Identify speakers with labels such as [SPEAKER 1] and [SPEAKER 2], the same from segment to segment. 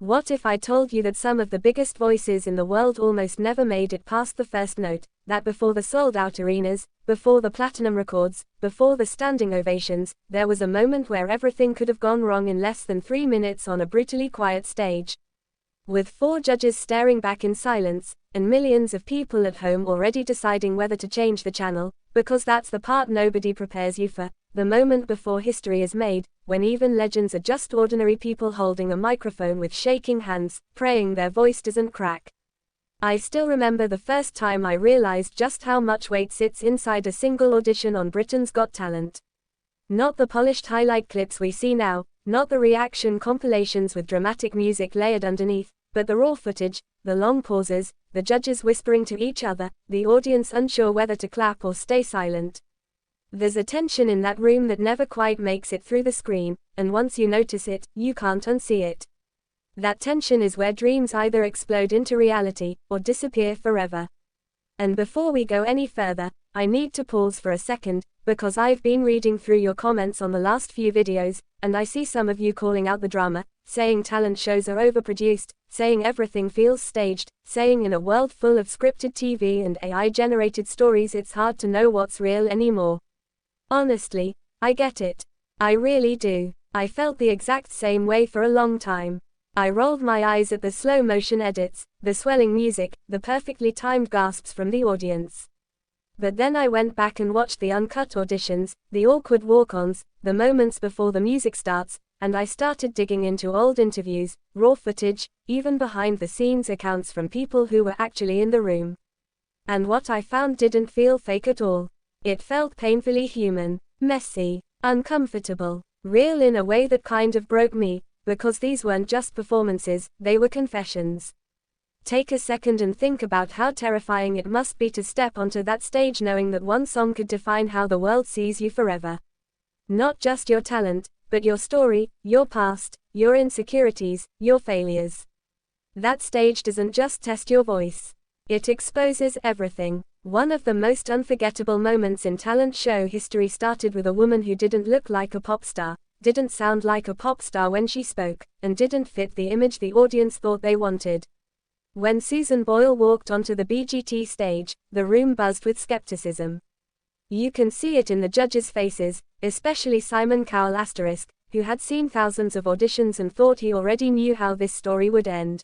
[SPEAKER 1] What if I told you that some of the biggest voices in the world almost never made it past the first note, that before the sold-out arenas, before the platinum records, before the standing ovations, there was a moment where everything could have gone wrong in less than 3 minutes on a brutally quiet stage? With 4 judges staring back in silence, and millions of people at home already deciding whether to change the channel, because that's the part nobody prepares you for, the moment before history is made, when even legends are just ordinary people holding a microphone with shaking hands, praying their voice doesn't crack. I still remember the first time I realized just how much weight sits inside a single audition on Britain's Got Talent. Not the polished highlight clips we see now, not the reaction compilations with dramatic music layered underneath, but the raw footage, the long pauses, the judges whispering to each other, the audience unsure whether to clap or stay silent. There's a tension in that room that never quite makes it through the screen, and once you notice it, you can't unsee it. That tension is where dreams either explode into reality, or disappear forever. And before we go any further, I need to pause for a second, because I've been reading through your comments on the last few videos, and I see some of you calling out the drama, saying talent shows are overproduced, saying everything feels staged, saying in a world full of scripted TV and AI-generated stories it's hard to know what's real anymore. Honestly, I get it. I really do. I felt the exact same way for a long time. I rolled my eyes at the slow-motion edits, the swelling music, the perfectly timed gasps from the audience. But then I went back and watched the uncut auditions, the awkward walk-ons, the moments before the music starts, and I started digging into old interviews, raw footage, even behind-the-scenes accounts from people who were actually in the room. And what I found didn't feel fake at all. It felt painfully human, messy, uncomfortable, real in a way that kind of broke me, because these weren't just performances, they were confessions. Take a second and think about how terrifying it must be to step onto that stage knowing that one song could define how the world sees you forever. Not just your talent, but your story, your past, your insecurities, your failures. That stage doesn't just test your voice. It exposes everything. One of the most unforgettable moments in talent show history started with a woman who didn't look like a pop star, didn't sound like a pop star when she spoke, and didn't fit the image the audience thought they wanted. When Susan Boyle walked onto the BGT stage, the room buzzed with skepticism. You can see it in the judges' faces, especially Simon Cowell *, who had seen thousands of auditions and thought he already knew how this story would end.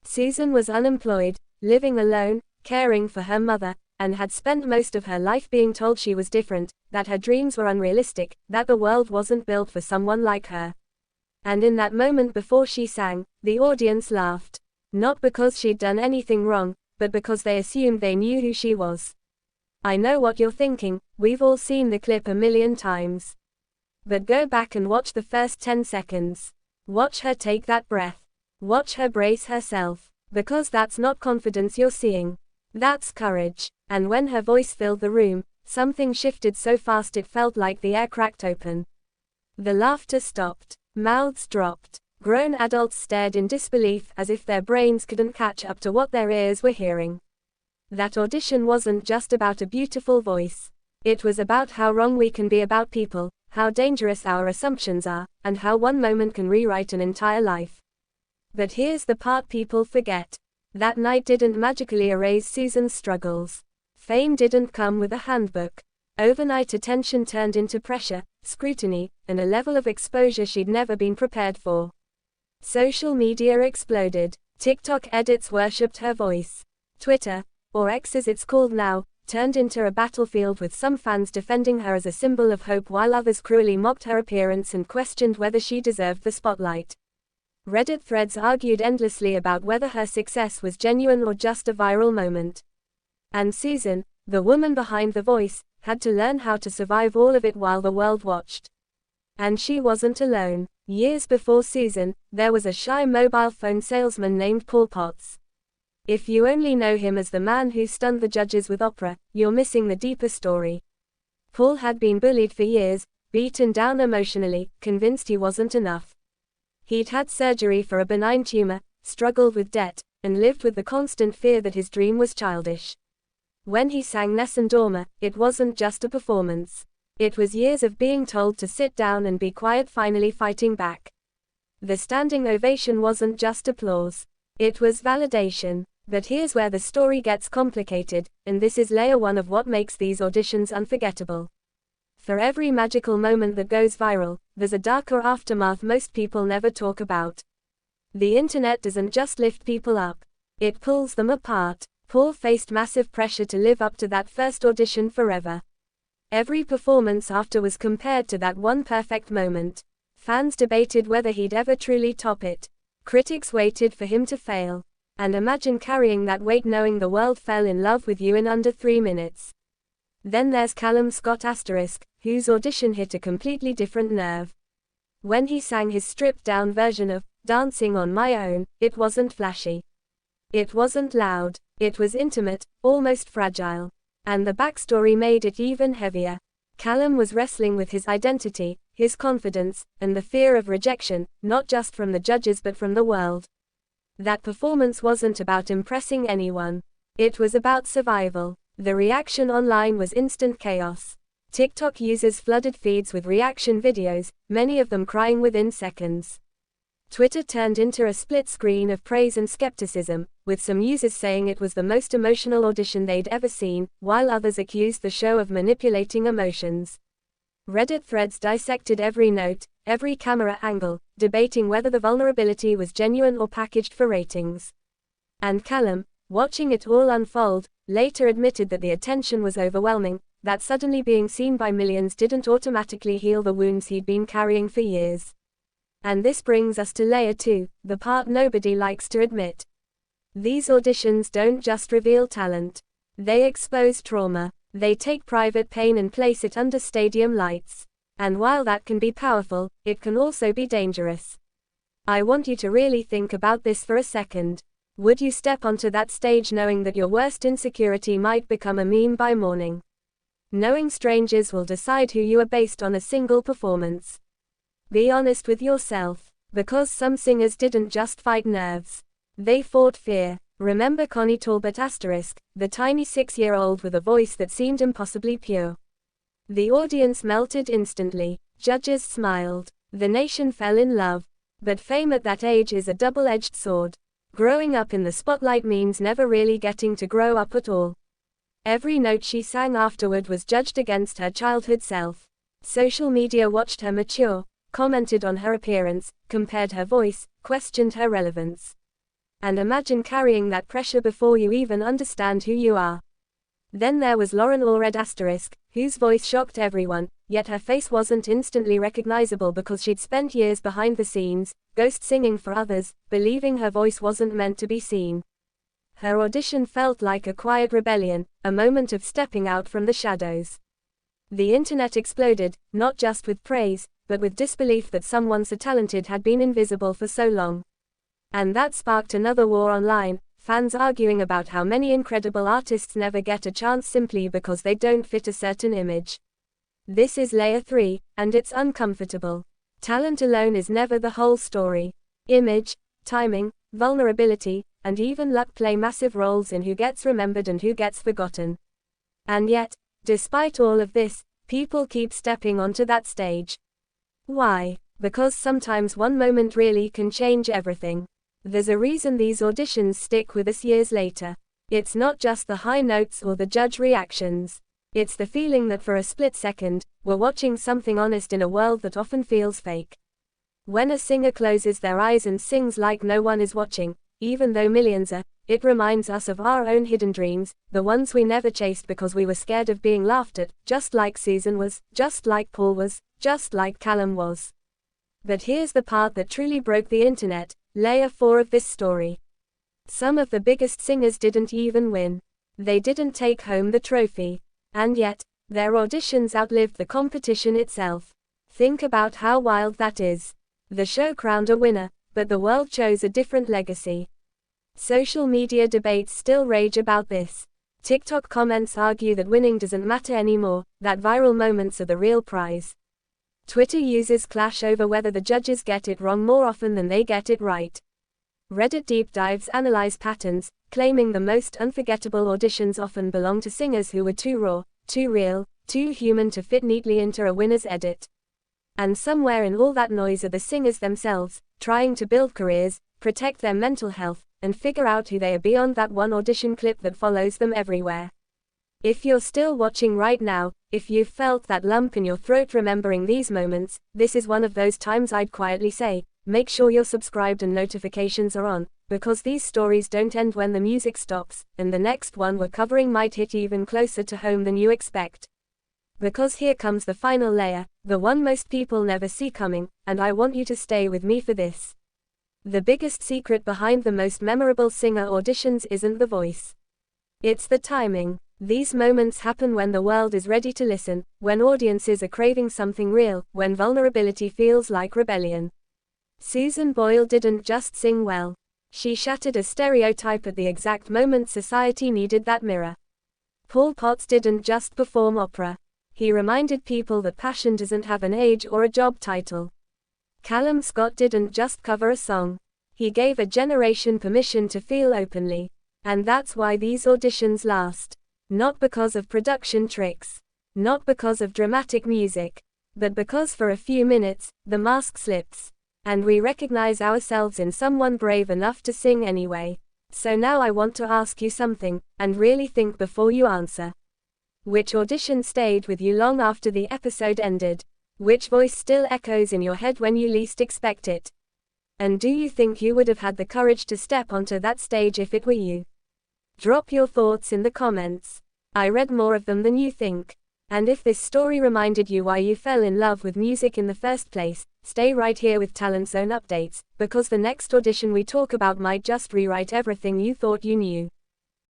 [SPEAKER 1] Susan was unemployed, living alone, caring for her mother, and had spent most of her life being told she was different, that her dreams were unrealistic, that the world wasn't built for someone like her. And in that moment before she sang, the audience laughed. Not because she'd done anything wrong, but because they assumed they knew who she was. I know what you're thinking, we've all seen the clip a million times. But go back and watch the first 10 seconds. Watch her take that breath. Watch her brace herself. Because that's not confidence you're seeing. That's courage. And when her voice filled the room, something shifted so fast it felt like the air cracked open. The laughter stopped. Mouths dropped. Grown adults stared in disbelief as if their brains couldn't catch up to what their ears were hearing. That audition wasn't just about a beautiful voice. It was about how wrong we can be about people, how dangerous our assumptions are, and how one moment can rewrite an entire life. But here's the part people forget. That night didn't magically erase Susan's struggles. Fame didn't come with a handbook. Overnight attention turned into pressure, scrutiny, and a level of exposure she'd never been prepared for. Social media exploded. TikTok edits worshipped her voice. Twitter, or X as it's called now, turned into a battlefield with some fans defending her as a symbol of hope while others cruelly mocked her appearance and questioned whether she deserved the spotlight. Reddit threads argued endlessly about whether her success was genuine or just a viral moment. And Susan, the woman behind the voice, had to learn how to survive all of it while the world watched. And she wasn't alone. Years before Susan, there was a shy mobile phone salesman named Paul Potts. If you only know him as the man who stunned the judges with opera, you're missing the deeper story. Paul had been bullied for years, beaten down emotionally, convinced he wasn't enough. He'd had surgery for a benign tumor, struggled with debt, and lived with the constant fear that his dream was childish. When he sang Nessun Dorma, it wasn't just a performance. It was years of being told to sit down and be quiet finally fighting back. The standing ovation wasn't just applause. It was validation. But here's where the story gets complicated, and this is layer 1 of what makes these auditions unforgettable. For every magical moment that goes viral, there's a darker aftermath most people never talk about. The internet doesn't just lift people up. It pulls them apart. Paul faced massive pressure to live up to that first audition forever. Every performance after was compared to that one perfect moment. Fans debated whether he'd ever truly top it. Critics waited for him to fail. And imagine carrying that weight knowing the world fell in love with you in under 3 minutes. Then there's Callum Scott *, whose audition hit a completely different nerve. When he sang his stripped-down version of Dancing on My Own, it wasn't flashy. It wasn't loud. It was intimate, almost fragile. And the backstory made it even heavier. Calum was wrestling with his identity, his confidence, and the fear of rejection, not just from the judges but from the world. That performance wasn't about impressing anyone. It was about survival. The reaction online was instant chaos. TikTok users flooded feeds with reaction videos, many of them crying within seconds. Twitter turned into a split screen of praise and skepticism, with some users saying it was the most emotional audition they'd ever seen, while others accused the show of manipulating emotions. Reddit threads dissected every note, every camera angle, debating whether the vulnerability was genuine or packaged for ratings. And Calum, watching it all unfold, later admitted that the attention was overwhelming, that suddenly being seen by millions didn't automatically heal the wounds he'd been carrying for years. And this brings us to layer 2, the part nobody likes to admit. These auditions don't just reveal talent. They expose trauma. They take private pain and place it under stadium lights. And while that can be powerful, it can also be dangerous. I want you to really think about this for a second. Would you step onto that stage knowing that your worst insecurity might become a meme by morning? Knowing strangers will decide who you are based on a single performance. Be honest with yourself, because some singers didn't just fight nerves. They fought fear. Remember Connie Talbot *, the tiny 6-year-old with a voice that seemed impossibly pure. The audience melted instantly. Judges smiled. The nation fell in love. But fame at that age is a double-edged sword. Growing up in the spotlight means never really getting to grow up at all. Every note she sang afterward was judged against her childhood self. Social media watched her mature, commented on her appearance, compared her voice, questioned her relevance. And imagine carrying that pressure before you even understand who you are. Then there was Lauren Allred *, whose voice shocked everyone, yet her face wasn't instantly recognizable because she'd spent years behind the scenes, ghost singing for others, believing her voice wasn't meant to be seen. Her audition felt like a quiet rebellion, a moment of stepping out from the shadows. The internet exploded, not just with praise, but with disbelief that someone so talented had been invisible for so long. And that sparked another war online, fans arguing about how many incredible artists never get a chance simply because they don't fit a certain image. This is layer 3, and it's uncomfortable. Talent alone is never the whole story. Image, timing, vulnerability, and even luck play massive roles in who gets remembered and who gets forgotten. And yet, despite all of this, people keep stepping onto that stage. Why? Because sometimes one moment really can change everything. There's a reason these auditions stick with us years later. It's not just the high notes or the judge reactions. It's the feeling that for a split second, we're watching something honest in a world that often feels fake. When a singer closes their eyes and sings like no one is watching, even though millions are, it reminds us of our own hidden dreams, the ones we never chased because we were scared of being laughed at, just like Susan was, just like Paul was, just like Calum was. But here's the part that truly broke the internet. Layer 4 of this story. Some of the biggest singers didn't even win. They didn't take home the trophy. And yet, their auditions outlived the competition itself. Think about how wild that is. The show crowned a winner, but the world chose a different legacy. Social media debates still rage about this. TikTok comments argue that winning doesn't matter anymore, that viral moments are the real prize. Twitter users clash over whether the judges get it wrong more often than they get it right. Reddit deep dives analyze patterns, claiming the most unforgettable auditions often belong to singers who were too raw, too real, too human to fit neatly into a winner's edit. And somewhere in all that noise are the singers themselves, trying to build careers, protect their mental health, and figure out who they are beyond that one audition clip that follows them everywhere. If you're still watching right now, if you've felt that lump in your throat remembering these moments, this is one of those times I'd quietly say, make sure you're subscribed and notifications are on, because these stories don't end when the music stops, and the next one we're covering might hit even closer to home than you expect. Because here comes the final layer, the one most people never see coming, and I want you to stay with me for this. The biggest secret behind the most memorable singer auditions isn't the voice. It's the timing. These moments happen when the world is ready to listen, when audiences are craving something real, when vulnerability feels like rebellion. Susan Boyle didn't just sing well. She shattered a stereotype at the exact moment society needed that mirror. Paul Potts didn't just perform opera. He reminded people that passion doesn't have an age or a job title. Callum Scott didn't just cover a song. He gave a generation permission to feel openly. And that's why these auditions last. Not because of production tricks. Not because of dramatic music. But because for a few minutes, the mask slips. And we recognize ourselves in someone brave enough to sing anyway. So now I want to ask you something, and really think before you answer. Which audition stayed with you long after the episode ended? Which voice still echoes in your head when you least expect it? And do you think you would have had the courage to step onto that stage if it were you? Drop your thoughts in the comments. I read more of them than you think. And if this story reminded you why you fell in love with music in the first place, stay right here with Talent Zone updates, because the next audition we talk about might just rewrite everything you thought you knew.